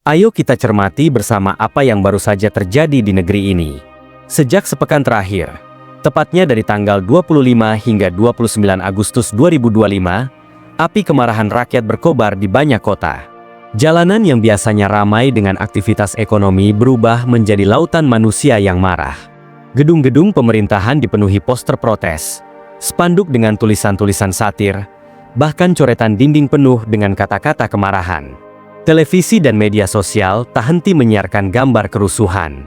Ayo kita cermati bersama apa yang baru saja terjadi di negeri ini. Sejak sepekan terakhir, tepatnya dari tanggal 25 hingga 29 Agustus 2025, api kemarahan rakyat berkobar di banyak kota. Jalanan yang biasanya ramai dengan aktivitas ekonomi berubah menjadi lautan manusia yang marah. Gedung-gedung pemerintahan dipenuhi poster protes, spanduk dengan tulisan-tulisan satir, bahkan coretan dinding penuh dengan kata-kata kemarahan. Televisi dan media sosial tak henti menyiarkan gambar kerusuhan.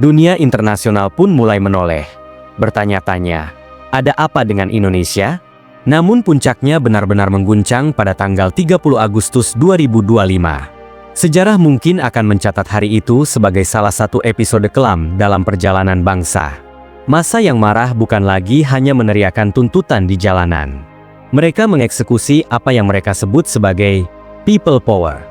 Dunia internasional pun mulai menoleh, bertanya-tanya, ada apa dengan Indonesia? Namun puncaknya benar-benar mengguncang pada tanggal 30 Agustus 2025. Sejarah mungkin akan mencatat hari itu sebagai salah satu episode kelam dalam perjalanan bangsa. Massa yang marah bukan lagi hanya meneriakan tuntutan di jalanan. Mereka mengeksekusi apa yang mereka sebut sebagai people power.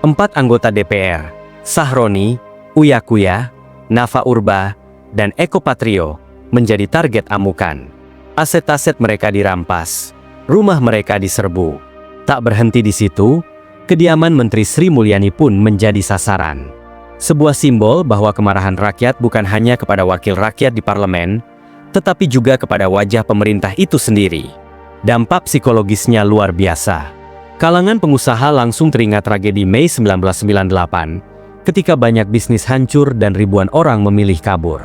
4 anggota DPR, Sahroni, Uya Kuya, Nafa Urba, dan Eko Patrio, menjadi target amukan. Aset-aset mereka dirampas, rumah mereka diserbu. Tak berhenti di situ, kediaman Menteri Sri Mulyani pun menjadi sasaran. Sebuah simbol bahwa kemarahan rakyat bukan hanya kepada wakil rakyat di parlemen, tetapi juga kepada wajah pemerintah itu sendiri. Dampak psikologisnya luar biasa. Kalangan pengusaha langsung teringat tragedi Mei 1998, ketika banyak bisnis hancur dan ribuan orang memilih kabur.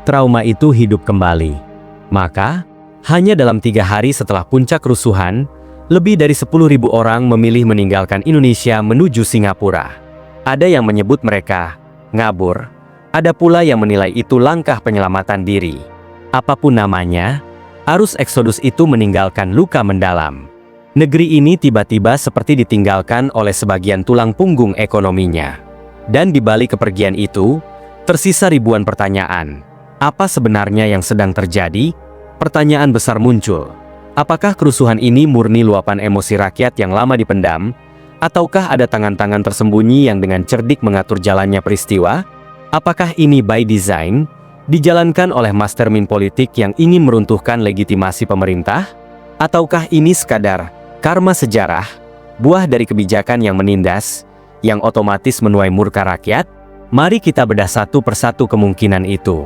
Trauma itu hidup kembali. Maka, hanya dalam 3 hari setelah puncak kerusuhan, lebih dari 10.000 orang memilih meninggalkan Indonesia menuju Singapura. Ada yang menyebut mereka ngabur, ada pula yang menilai itu langkah penyelamatan diri. Apapun namanya, arus eksodus itu meninggalkan luka mendalam. Negeri ini tiba-tiba seperti ditinggalkan oleh sebagian tulang punggung ekonominya. Dan di balik kepergian itu, tersisa ribuan pertanyaan. Apa sebenarnya yang sedang terjadi? Pertanyaan besar muncul. Apakah kerusuhan ini murni luapan emosi rakyat yang lama dipendam? Ataukah ada tangan-tangan tersembunyi yang dengan cerdik mengatur jalannya peristiwa? Apakah ini by design, dijalankan oleh mastermind politik yang ingin meruntuhkan legitimasi pemerintah? Ataukah ini sekadar karma sejarah, buah dari kebijakan yang menindas, yang otomatis menuai murka rakyat? Mari kita bedah satu persatu kemungkinan itu.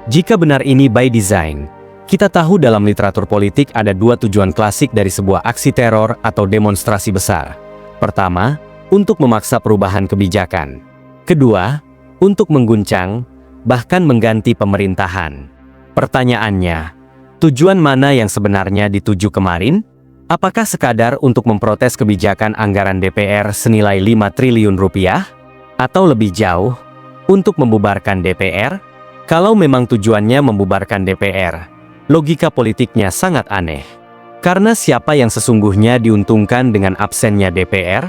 Jika benar ini by design, kita tahu dalam literatur politik ada 2 tujuan klasik dari sebuah aksi teror atau demonstrasi besar. Pertama, untuk memaksa perubahan kebijakan. Kedua, untuk mengguncang, bahkan mengganti pemerintahan. Pertanyaannya, tujuan mana yang sebenarnya dituju kemarin? Apakah sekadar untuk memprotes kebijakan anggaran DPR senilai 5 triliun rupiah? Atau lebih jauh, untuk membubarkan DPR? Kalau memang tujuannya membubarkan DPR, logika politiknya sangat aneh. Karena siapa yang sesungguhnya diuntungkan dengan absennya DPR?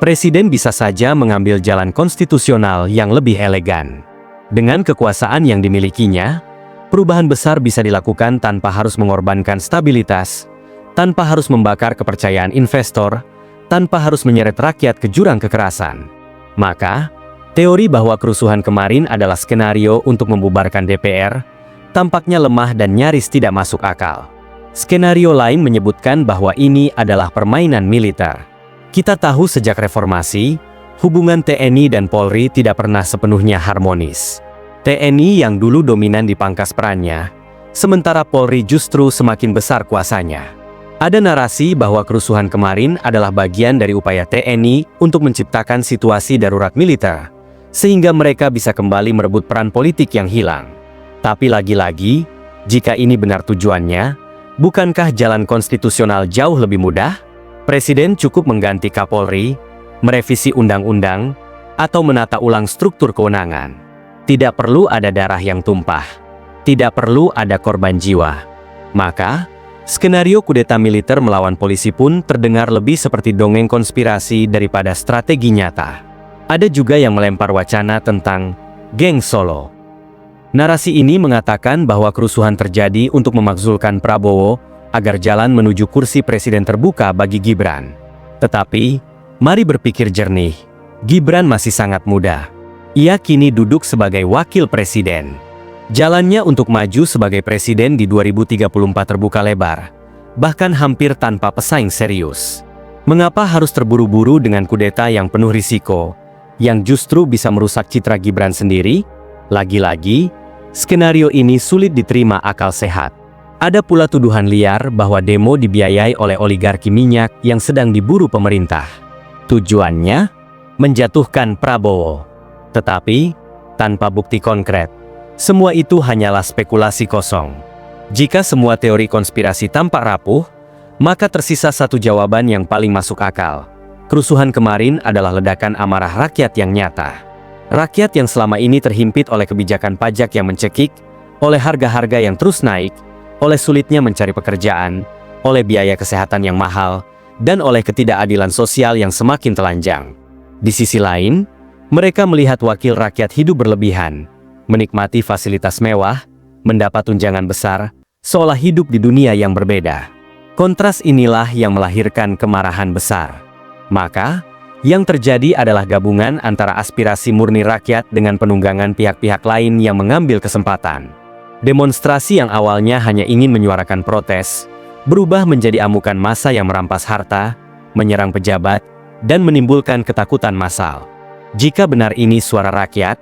Presiden bisa saja mengambil jalan konstitusional yang lebih elegan. Dengan kekuasaan yang dimilikinya, perubahan besar bisa dilakukan tanpa harus mengorbankan stabilitas, tanpa harus membakar kepercayaan investor, tanpa harus menyeret rakyat ke jurang kekerasan. Maka, teori bahwa kerusuhan kemarin adalah skenario untuk membubarkan DPR, tampaknya lemah dan nyaris tidak masuk akal. Skenario lain menyebutkan bahwa ini adalah permainan militer. Kita tahu sejak reformasi, hubungan TNI dan Polri tidak pernah sepenuhnya harmonis. TNI yang dulu dominan dipangkas perannya, sementara Polri justru semakin besar kuasanya. Ada narasi bahwa kerusuhan kemarin adalah bagian dari upaya TNI untuk menciptakan situasi darurat militer, sehingga mereka bisa kembali merebut peran politik yang hilang. Tapi lagi-lagi, jika ini benar tujuannya, bukankah jalan konstitusional jauh lebih mudah? Presiden cukup mengganti Kapolri, merevisi undang-undang, atau menata ulang struktur kewenangan. Tidak perlu ada darah yang tumpah. Tidak perlu ada korban jiwa. Maka, skenario kudeta militer melawan polisi pun terdengar lebih seperti dongeng konspirasi daripada strategi nyata. Ada juga yang melempar wacana tentang geng Solo. Narasi ini mengatakan bahwa kerusuhan terjadi untuk memakzulkan Prabowo agar jalan menuju kursi presiden terbuka bagi Gibran. Tetapi, mari berpikir jernih. Gibran masih sangat muda. Ia kini duduk sebagai wakil presiden. Jalannya untuk maju sebagai presiden di 2034 terbuka lebar, bahkan hampir tanpa pesaing serius. Mengapa harus terburu-buru dengan kudeta yang penuh risiko, yang justru bisa merusak citra Gibran sendiri? Lagi-lagi, skenario ini sulit diterima akal sehat. Ada pula tuduhan liar bahwa demo dibiayai oleh oligarki minyak yang sedang diburu pemerintah. Tujuannya? Menjatuhkan Prabowo. Tetapi, tanpa bukti konkret, semua itu hanyalah spekulasi kosong. Jika semua teori konspirasi tampak rapuh, maka tersisa satu jawaban yang paling masuk akal. Kerusuhan kemarin adalah ledakan amarah rakyat yang nyata. Rakyat yang selama ini terhimpit oleh kebijakan pajak yang mencekik, oleh harga-harga yang terus naik, oleh sulitnya mencari pekerjaan, oleh biaya kesehatan yang mahal, dan oleh ketidakadilan sosial yang semakin telanjang. Di sisi lain, mereka melihat wakil rakyat hidup berlebihan, menikmati fasilitas mewah, mendapat tunjangan besar, seolah hidup di dunia yang berbeda. Kontras inilah yang melahirkan kemarahan besar. Maka, yang terjadi adalah gabungan antara aspirasi murni rakyat dengan penunggangan pihak-pihak lain yang mengambil kesempatan. Demonstrasi yang awalnya hanya ingin menyuarakan protes, berubah menjadi amukan massa yang merampas harta, menyerang pejabat, dan menimbulkan ketakutan massal. Jika benar ini suara rakyat,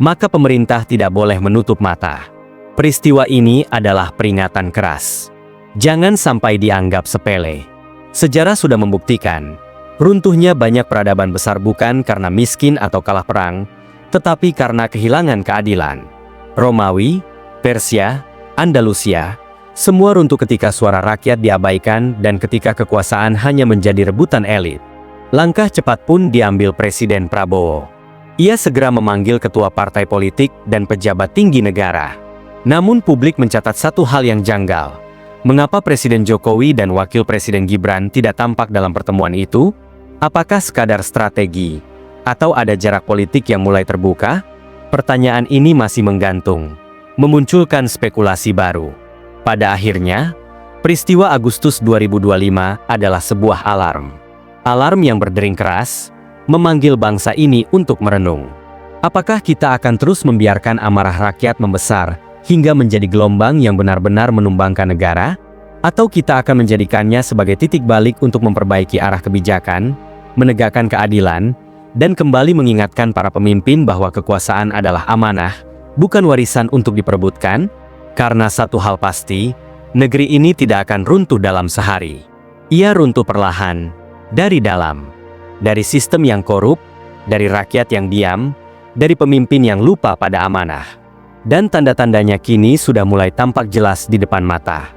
maka pemerintah tidak boleh menutup mata. Peristiwa ini adalah peringatan keras. Jangan sampai dianggap sepele. Sejarah sudah membuktikan, runtuhnya banyak peradaban besar bukan karena miskin atau kalah perang, tetapi karena kehilangan keadilan. Romawi, Persia, Andalusia, semua runtuh ketika suara rakyat diabaikan dan ketika kekuasaan hanya menjadi rebutan elit. Langkah cepat pun diambil Presiden Prabowo. Ia segera memanggil ketua partai politik dan pejabat tinggi negara. Namun publik mencatat satu hal yang janggal. Mengapa Presiden Jokowi dan Wakil Presiden Gibran tidak tampak dalam pertemuan itu? Apakah sekadar strategi? Atau ada jarak politik yang mulai terbuka? Pertanyaan ini masih menggantung, memunculkan spekulasi baru. Pada akhirnya, peristiwa Agustus 2025 adalah sebuah alarm. Alarm yang berdering keras, memanggil bangsa ini untuk merenung. Apakah kita akan terus membiarkan amarah rakyat membesar hingga menjadi gelombang yang benar-benar menumbangkan negara? Atau kita akan menjadikannya sebagai titik balik untuk memperbaiki arah kebijakan, menegakkan keadilan, dan kembali mengingatkan para pemimpin bahwa kekuasaan adalah amanah, bukan warisan untuk diperebutkan? Karena satu hal pasti, negeri ini tidak akan runtuh dalam sehari. Ia runtuh perlahan, dari dalam. Dari sistem yang korup, dari rakyat yang diam, dari pemimpin yang lupa pada amanah. Dan tanda-tandanya kini sudah mulai tampak jelas di depan mata.